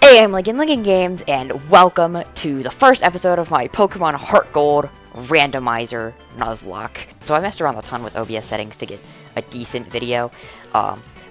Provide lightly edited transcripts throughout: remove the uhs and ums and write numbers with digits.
Hey, I'm Lincoln Games, and welcome to the first episode of my Pokemon HeartGold Randomizer Nuzlocke. So I messed around a ton with OBS settings to get a decent video.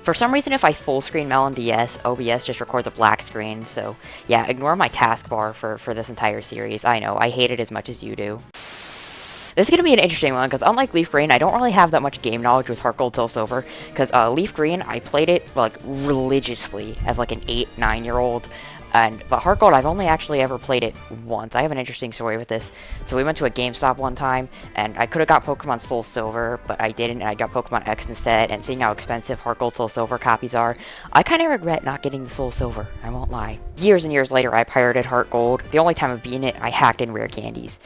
For some reason, if I full screen Melon DS, OBS just records a black screen, so yeah, ignore my taskbar for this entire series. I know, I hate it as much as you do. This is going to be an interesting one, because unlike Leaf Green, I don't really have that much game knowledge with HeartGold till Silver, because Leaf Green, I played it, like, religiously as, like, an 8-9-year-old, but HeartGold, I've only actually ever played it once. I have an interesting story with this. So we went to a GameStop one time, and I could have got Pokemon Soul Silver, but I didn't, and I got Pokemon X instead, and seeing how expensive HeartGold Soul Silver copies are, I kind of regret not getting the Soul Silver, I won't lie. Years and years later, I pirated HeartGold. The only time I've beaten it, I hacked in rare candies.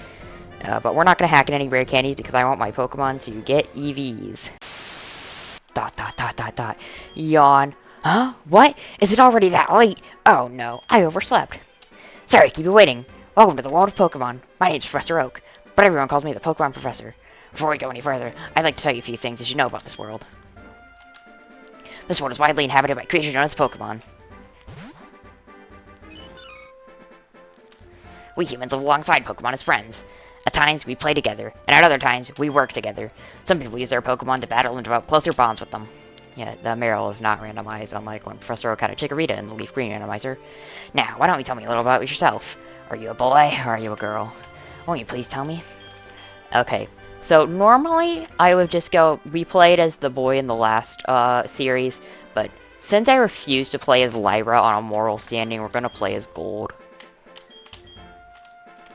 But we're not going to hack in any rare candies because I want my Pokemon to get EVs. ... Yawn. Huh? What? Is it already that late? Oh no, I overslept. Sorry, keep you waiting. Welcome to the world of Pokemon. My name's Professor Oak, but everyone calls me the Pokemon Professor. Before we go any further, I'd like to tell you a few things that you know about this world. This world is widely inhabited by creatures known as Pokemon. We humans live alongside Pokemon as friends. At times, we play together, and at other times, we work together. Some people use their Pokemon to battle and develop closer bonds with them. Yeah, the Meryl is not randomized, unlike when Professor Oak had a Chikorita in the Leaf Green randomizer. Now, why don't you tell me a little about yourself? Are you a boy, or are you a girl? Won't you please tell me? Okay, so normally, I would just go, we played as the boy in the last series, but since I refuse to play as Lyra on a moral standing, we're gonna play as Gold.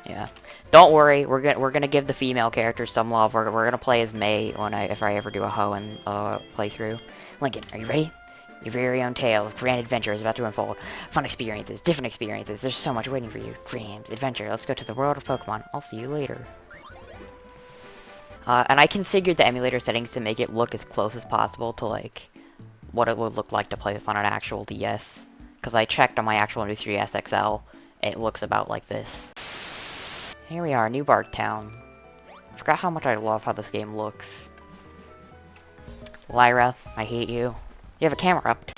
Yeah. Don't worry, we're gonna give the female characters some love. We're gonna play as May if I ever do a Hoenn playthrough. Lincoln, are you ready? Your very own tale of grand adventure is about to unfold. Fun experiences, different experiences. There's so much waiting for you. Dreams, adventure. Let's go to the world of Pokemon. I'll see you later. And I configured the emulator settings to make it look as close as possible to like what it would look like to play this on an actual DS. Because I checked on my actual new 3DS XL, it looks about like this. Here we are, New Bark Town. Forgot how much I love how this game looks. Lyra, I hate you. You have a camera up.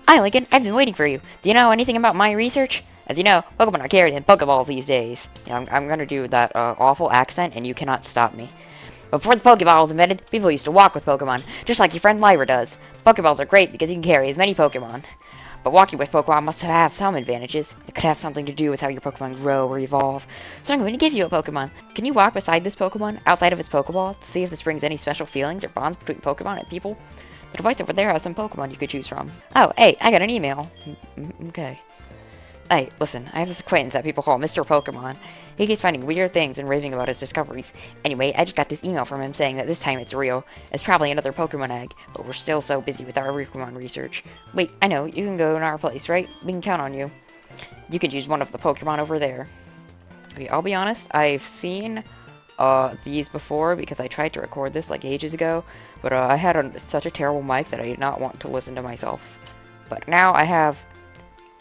Hi, Lincoln. I've been waiting for you. Do you know anything about my research? As you know, Pokemon are carried in Pokeballs these days. Yeah, I'm gonna do that awful accent, and you cannot stop me. Before the Pokeball was invented, people used to walk with Pokemon, just like your friend Lyra does. Pokeballs are great because you can carry as many Pokemon. But walking with Pokemon must have some advantages. It could have something to do with how your Pokemon grow or evolve. So I'm going to give you a Pokemon. Can you walk beside this Pokemon, outside of its Pokeball, to see if this brings any special feelings or bonds between Pokemon and people? The device over there has some Pokemon you could choose from. Oh, hey, I got an email. Okay. Hey, listen, I have this acquaintance that people call Mr. Pokemon. He keeps finding weird things and raving about his discoveries. Anyway, I just got this email from him saying that this time it's real. It's probably another Pokemon egg, but we're still so busy with our Pokemon research. Wait, I know, you can go in our place, right? We can count on you. You can choose one of the Pokemon over there. Okay, I'll be honest, I've seen these before because I tried to record this like ages ago, but I had such a terrible mic that I did not want to listen to myself. But now I have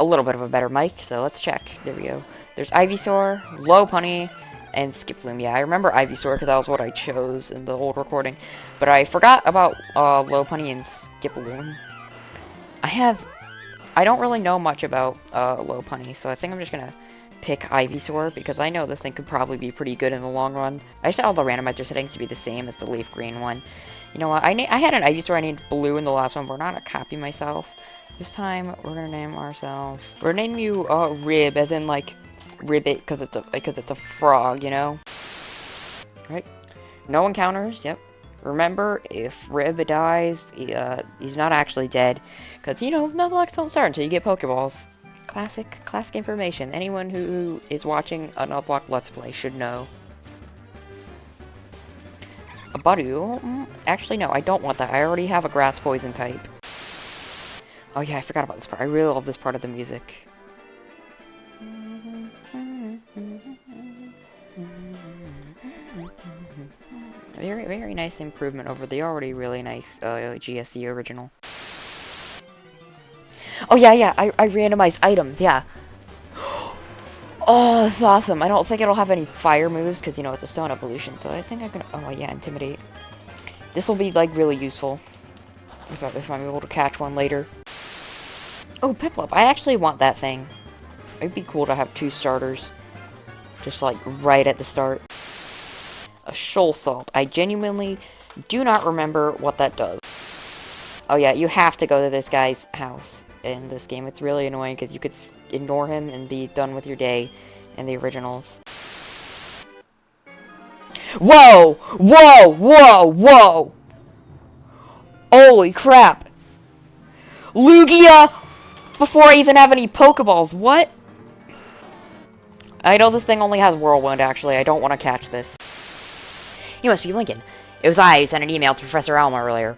a little bit of a better mic, so let's check. There we go. There's Ivysaur, Lopunny, and Skiploom. Yeah, I remember Ivysaur because that was what I chose in the old recording. But I forgot about Lopunny and Skiploom. I don't really know much about Lopunny, so I think I'm just gonna pick Ivysaur because I know this thing could probably be pretty good in the long run. I set all the randomizer settings to be the same as the Leaf Green one. You know what? I had an Ivysaur I named Blue in the last one, but not a copy myself. This time, we're gonna name ourselves. We're gonna name you Rib, as in like Ribbit, because it's a frog, you know. Right? No encounters. Yep. Remember, if Rib dies, he's not actually dead, because you know Nuzlocke don't start until you get Pokeballs. Classic information. Anyone who is watching a Nuzlocke Let's Play should know. A Budu? Actually, no, I don't want that. I already have a Grass Poison type. Oh yeah, I forgot about this part. I really love this part of the music. Very, very nice improvement over the already really nice GSC original. Oh yeah, I randomized items, yeah. Oh, that's awesome. I don't think it'll have any fire moves, because, you know, it's a stone evolution, so I think I can... Oh yeah, Intimidate. This will be, like, really useful. If I'm able to catch one later. Oh, Piplup. I actually want that thing. It'd be cool to have 2 starters. Just like right at the start. A shoal salt. I genuinely do not remember what that does. Oh yeah, you have to go to this guy's house in this game. It's really annoying because you could ignore him and be done with your day in the originals. Whoa! Whoa! Whoa! Whoa! Holy crap! Lugia! Before I even have any Pokeballs, what? I know this thing only has Whirlwind, actually. I don't want to catch this. You must be Lincoln. It was I who sent an email to Professor Elm earlier.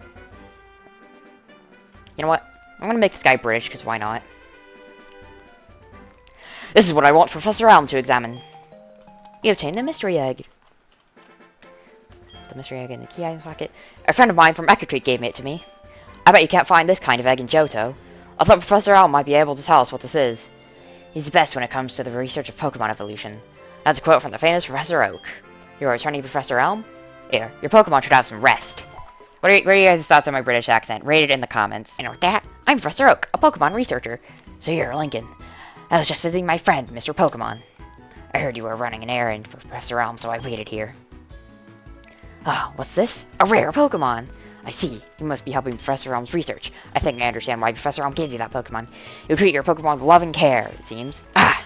You know what? I'm gonna make this guy British, because why not? This is what I want Professor Elm to examine. You obtained the mystery egg. The mystery egg in the key item pocket. A friend of mine from Eckertreat gave it to me. I bet you can't find this kind of egg in Johto. I thought Professor Elm might be able to tell us what this is. He's the best when it comes to the research of Pokemon evolution. That's a quote from the famous Professor Oak. You're returning Professor Elm? Here, your Pokemon should have some rest. What are you guys' thoughts on my British accent? Rate it in the comments. And with that, I'm Professor Oak, a Pokemon researcher. So you're Lincoln. I was just visiting my friend, Mr. Pokemon. I heard you were running an errand for Professor Elm, so I waited here. Oh, what's this? A rare Pokemon! I see. You must be helping Professor Elm's research. I think I understand why Professor Elm gave you that Pokemon. You treat your Pokemon with love and care, it seems. Ah!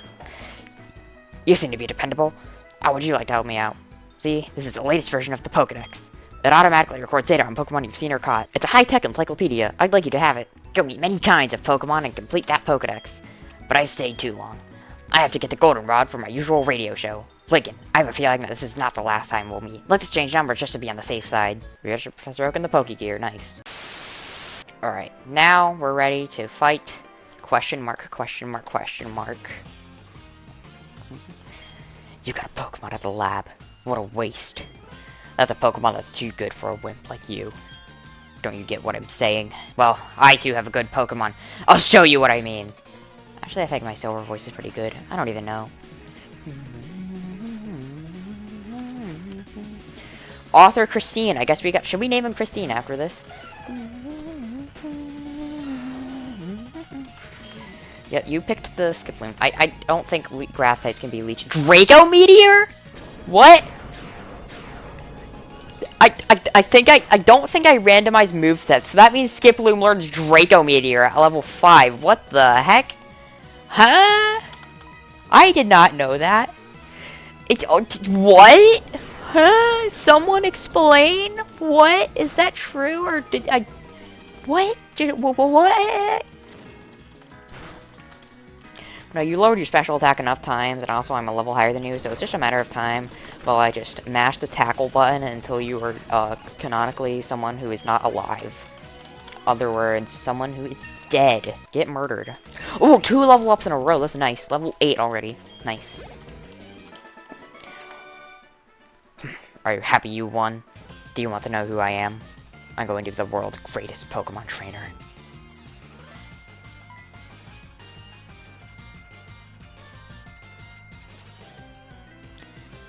You seem to be dependable. How would you like to help me out? See, this is the latest version of the Pokedex. It automatically records data on Pokemon you've seen or caught. It's a high-tech encyclopedia. I'd like you to have it. Go meet many kinds of Pokemon and complete that Pokedex. But I've stayed too long. I have to get the Goldenrod for my usual radio show. Lincoln, I have a feeling that this is not the last time we'll meet. Let's exchange numbers just to be on the safe side. Register Professor Oak in the Pokegear. Nice. Alright, now we're ready to fight. Question mark, question mark, question mark. You got a Pokemon at the lab. What a waste. That's a Pokemon that's too good for a wimp like you. Don't you get what I'm saying? Well, I too have a good Pokemon. I'll show you what I mean. Actually, I think my silver voice is pretty good. I don't even know. Author Christine. I guess we got... Should we name him Christine after this? Yeah, you picked the Skiploom. I don't think grass types can be leeched. Draco Meteor? What? I don't think I randomized movesets, so that means Skiploom learns Draco Meteor at level 5. What the heck? Huh? I did not know that. What? Huh? Someone explain? What? Is that true, or did I... What? What? No, you lowered your special attack enough times, and also I'm a level higher than you, so it's just a matter of time while I just mash the tackle button until you are, canonically someone who is not alive. Other words, someone who is dead. Get murdered. Oh, 2 level ups in a row. That's nice. Level 8 already. Nice. Are you happy you won? Do you want to know who I am? I'm going to be the world's greatest Pokemon trainer.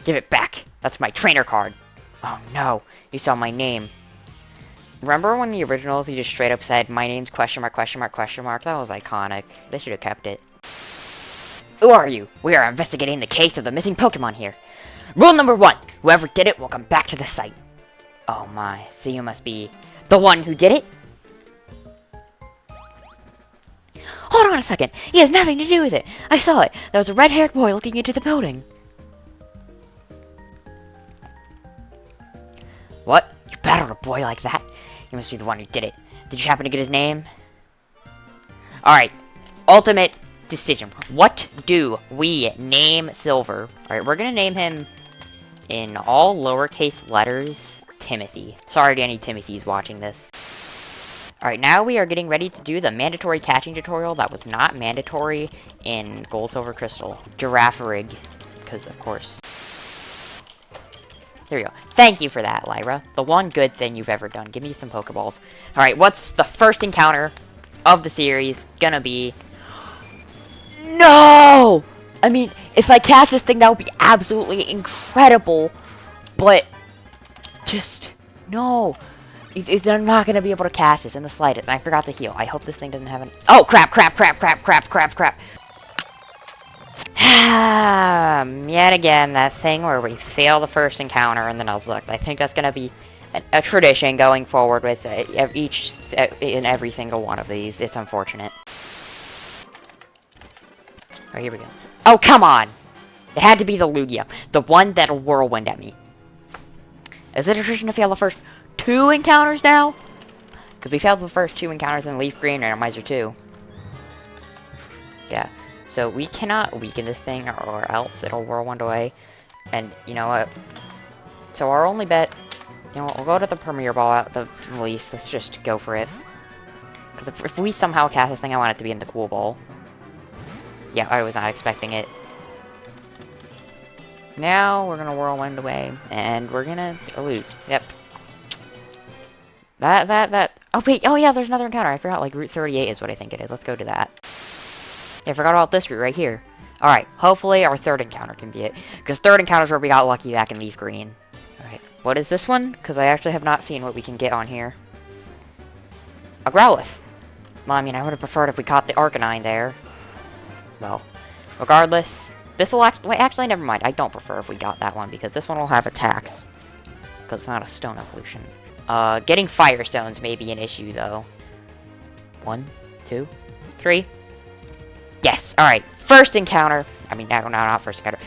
Give it back! That's my trainer card! Oh no, you saw my name. Remember when the originals, he just straight up said, my name's question mark, question mark, question mark? That was iconic. They should have kept it. Who are you? We are investigating the case of the missing Pokemon here. Rule number 1, whoever did it will come back to the site. Oh my, so you must be the one who did it? Hold on a second, he has nothing to do with it. I saw it. There was a red-haired boy looking into the building. What? You battled a boy like that? You must be the one who did it. Did you happen to get his name? Alright. Ultimate decision. What do we name Silver? Alright, we're gonna name him in all lowercase letters Timothy. Sorry to any Timothys watching this. Alright, now we are getting ready to do the mandatory catching tutorial that was not mandatory in Gold, Silver, Crystal. Girafarig. Because, of course. There we go. Thank you for that, Lyra. The one good thing you've ever done. Give me some Pokeballs. Alright, what's the first encounter of the series gonna be? No! I mean, if I catch this thing, that would be absolutely incredible. But, just, no. He's not gonna be able to cast this in the slightest. And I forgot to heal. I hope this thing doesn't have any. Oh crap! Crap! Crap! Crap! Crap! Crap! Crap! Yet again, that thing where we fail the first encounter and then Nuzlocke. I think that's gonna be a tradition going forward with in every single one of these. It's unfortunate. Alright, here we go. Oh, come on! It had to be the Lugia. The one that'll whirlwind at me. Is it a tradition to fail the first 2 encounters now? Because we failed the first 2 encounters in Leaf Green Randomizer 2. Yeah. So we cannot weaken this thing or else it'll whirlwind away. And you know what? So our only bet, you know what, we'll go to the Premier Ball at the least. Let's just go for it. Because if we somehow cast this thing, I want it to be in the Cool Ball. Yeah, I was not expecting it. Now we're gonna whirlwind away, and we're gonna lose. Yep. Oh wait, oh yeah, there's another encounter. I forgot, like, Route 38 is what I think it is. Let's go to that. Yeah, I forgot about this route right here. Alright, hopefully our 3rd encounter can be it. Because 3rd encounter is where we got lucky back in Leaf Green. Alright, what is this one? Because I actually have not seen what we can get on here. A Growlithe. Well, I mean, I would have preferred if we caught the Arcanine there. Well, regardless, this will wait, actually, never mind. I don't prefer if we got that one, because this one will have attacks. Because it's not a stone evolution. Getting Firestones may be an issue, though. 1, 2, 3. Yes, alright. First encounter. I mean, no, not first encounter.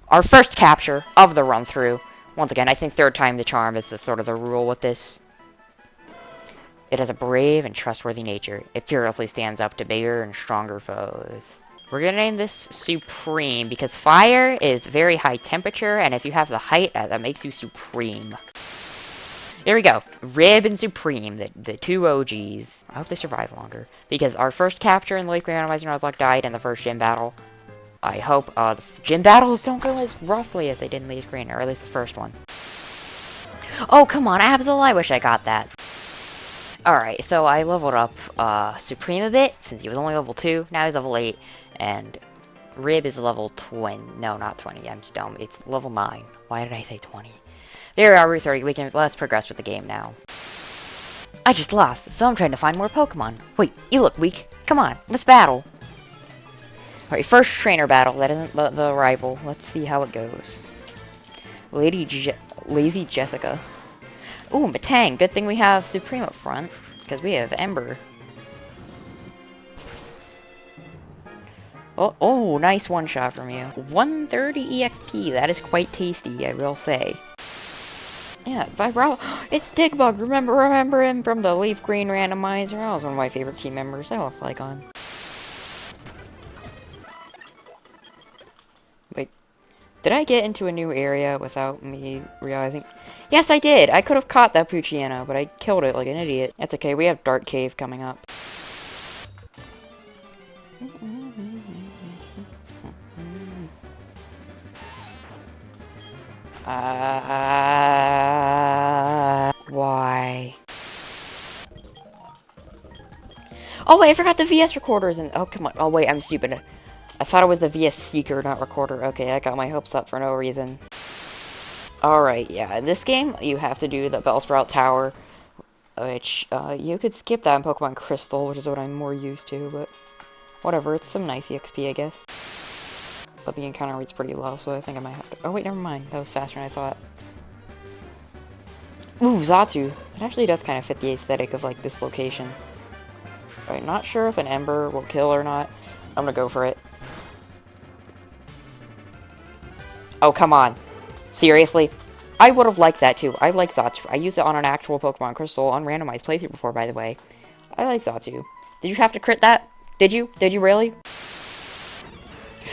Our first capture of the run-through. Once again, I think 3rd time the charm is the sort of the rule with this. It has a brave and trustworthy nature. It fearlessly stands up to bigger and stronger foes. We're gonna name this Supreme, because fire is very high temperature, and if you have the height, that makes you Supreme. Here we go. Rib and Supreme, the 2 OGs. I hope they survive longer. Because our first capture in the Lake Randomizer Nuzlocke died in the first gym battle. I hope the gym battles don't go as roughly as they did in Leaf Green, or at least the first one. Oh, come on, Absol, I wish I got that. Alright, so I leveled up Supreme a bit, since he was only level 2. Now he's level 8. And Rib is level 20. No, not 20. I'm dumb. It's level 9. Why did I say 20? There we are, Route 30. Let's progress with the game now. I just lost, so I'm trying to find more Pokemon. Wait, you look weak. Come on, let's battle. Alright, first trainer battle. That isn't the rival. Let's see how it goes. Lazy Jessica. Ooh, Matang. Good thing we have Supreme up front, because we have Ember. Oh, nice one-shot from you. 130 EXP. That is quite tasty, I will say. Yeah, it's Digbug. Remember him from the Leaf Green Randomizer? That was one of my favorite team members. I love Flygon. Wait, did I get into a new area without me realizing? Yes, I did. I could have caught that Poochyena, but I killed it like an idiot. That's okay. We have Dark Cave coming up. Why? Oh wait, I forgot the VS recorders and oh come on. Oh wait, I'm stupid. I thought it was the VS seeker, not recorder. Okay, I got my hopes up for no reason. Alright, yeah, in this game you have to do the Bellsprout Tower, which you could skip that in Pokemon Crystal, which is what I'm more used to, but whatever, it's some nice EXP, I guess. But the encounter rate's pretty low, so I think I might have to... Oh wait, never mind. That was faster than I thought. Ooh, Xatu. It actually does kind of fit the aesthetic of, like, this location. Alright, not sure if an Ember will kill or not. I'm gonna go for it. Oh, come on. Seriously? I would have liked that, too. I like Xatu. I used it on an actual Pokemon Crystal on randomized playthrough before, by the way. I like Xatu. Did you have to crit that? Did you? Did you really?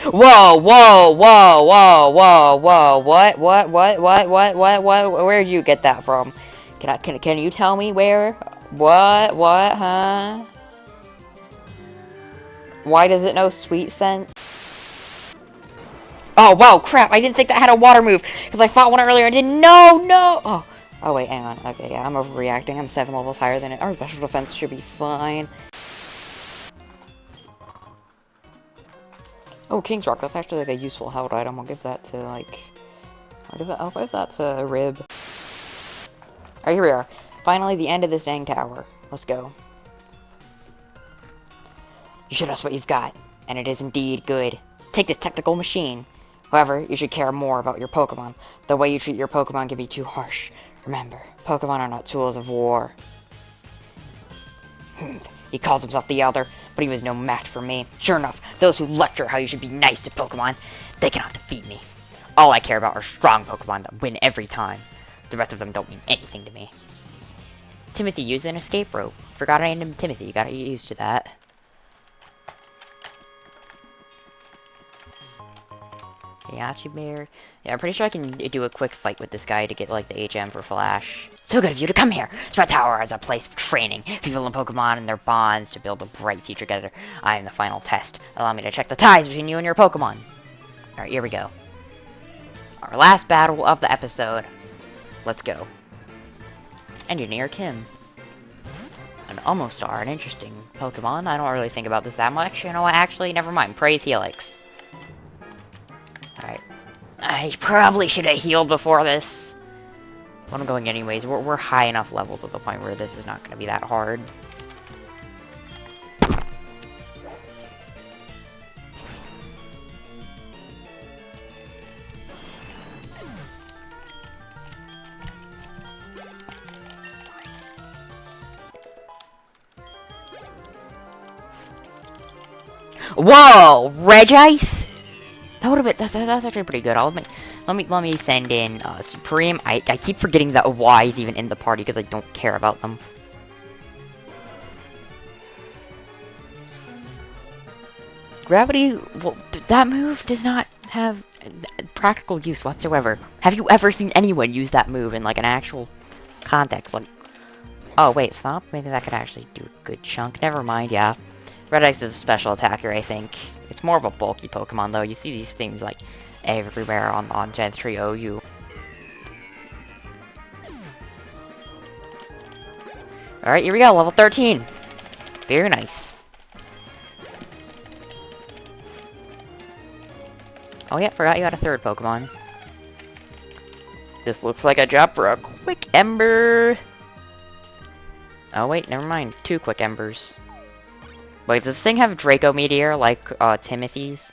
Whoa, whoa, whoa, whoa, whoa, whoa, what, where'd you get that from? Can you tell me where? What, huh? Why does it know Sweet Scent? Oh, wow, crap, I didn't think that had a water move, because I fought one earlier, I didn't, no! Oh, wait, hang on, okay, yeah, I'm overreacting, I'm 7 levels higher than it, our special defense should be fine. Oh, King's Rock, that's actually like a useful held item. I'll give that to like... I'll give that to Rib. Alright, here we are. Finally, the end of this dang tower. Let's go. You showed us what you've got, and it is indeed good. Take this technical machine. However, you should care more about your Pokemon. The way you treat your Pokemon can be too harsh. Remember, Pokemon are not tools of war. He calls himself the Elder, but he was no match for me. Sure enough, those who lecture how you should be nice to Pokemon, they cannot defeat me. All I care about are strong Pokemon that win every time. The rest of them don't mean anything to me. Timothy used an escape rope. Forgot I named him Timothy. You gotta get used to that. Bear. Yeah, I'm pretty sure I can do a quick fight with this guy to get, like, the HM for Flash. So good of you to come here. Spread Tower is a place of training. People and Pokemon and their bonds to build a bright future together. I am the final test. Allow me to check the ties between you and your Pokemon. Alright, here we go. Our last battle of the episode. Let's go. Engineer Kim. An almost star, an interesting Pokemon. I don't really think about this that much. You know what? Actually, never mind. Praise Helix. Alright. I probably should have healed before this. But I'm going anyways. We're high enough levels at the point where this is not going to be that hard. Whoa! Regice? That would have been that's actually pretty good. Let me send in Supreme. I keep forgetting that Y is even in the party because I don't care about them. Gravity, well, that move does not have practical use whatsoever. Have you ever seen anyone use that move in like an actual context? Like, oh wait, stop. Maybe that could actually do a good chunk. Never mind. Yeah, Red X is a special attacker. I think it's more of a bulky Pokemon though. You see these things like everywhere on Gen 3 OU. All right, here we go. Level 13. Very nice. Oh yeah, forgot you had a third Pokemon. This looks like a job for a Quick Ember. Oh wait, never mind. 2 Quick Embers. Wait, does this thing have Draco Meteor like Timothy's?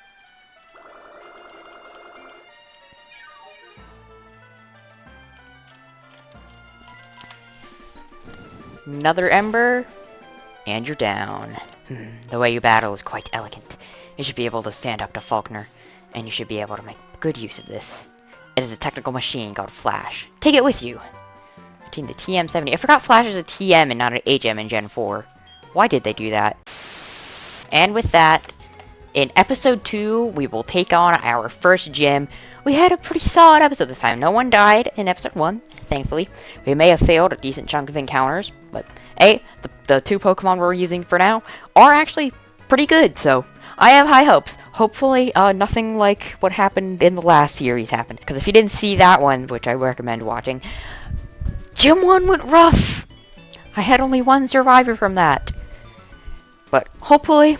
Another Ember, and you're down. The way you battle is quite elegant. You should be able to stand up to Faulkner, and you should be able to make good use of this. It is a technical machine called Flash. Take it with you. Between the TM70. I forgot Flash is a TM and not an HM in Gen 4. Why did they do that? And with that, in episode 2, we will take on our first gym. We had a pretty solid episode this time. No one died in episode 1, thankfully. We may have failed a decent chunk of encounters, but hey, the 2 Pokemon we're using for now are actually pretty good, so I have high hopes. Hopefully, nothing like what happened in the last series happened. Because if you didn't see that one, which I recommend watching, Gym 1 went rough. I had only 1 survivor from that. But hopefully,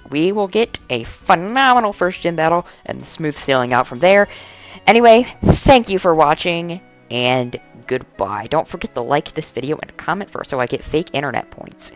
we will get a phenomenal first gym battle and smooth sailing out from there. Anyway, thank you for watching, and goodbye. Don't forget to like this video and comment for so I get fake internet points.